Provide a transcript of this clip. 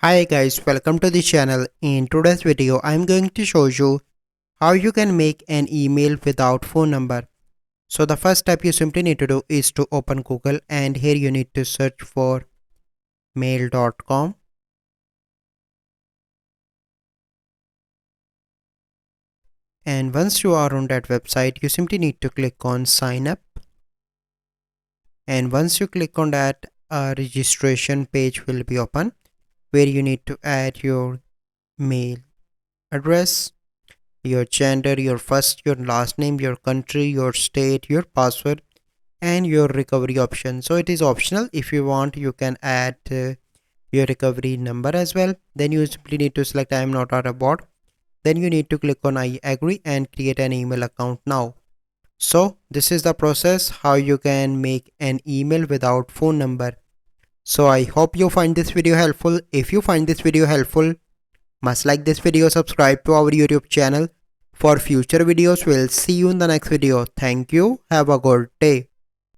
Hi guys, welcome to the channel. In today's video, I'm going to show you how you can make an email without phone number. So the first step you simply need to do is to open Google, and here you need to search for mail.com. And once you are on that website, you simply need to click on sign up. And once you click on that, a registration page will be open where you need to add your mail address, your gender, your first, your last name, your country, your state, your password, and your recovery option. So it is optional. If you want, you can add your recovery number as well. Then you simply need to select I am not a robot. Then you need to click on I agree and create an email account now. So this is the process how you can make an email without phone number. So I hope you find this video helpful. If you find this video helpful, must like this video, subscribe to our YouTube channel for future videos. We'll see you in the next video. Thank you. Have a good day.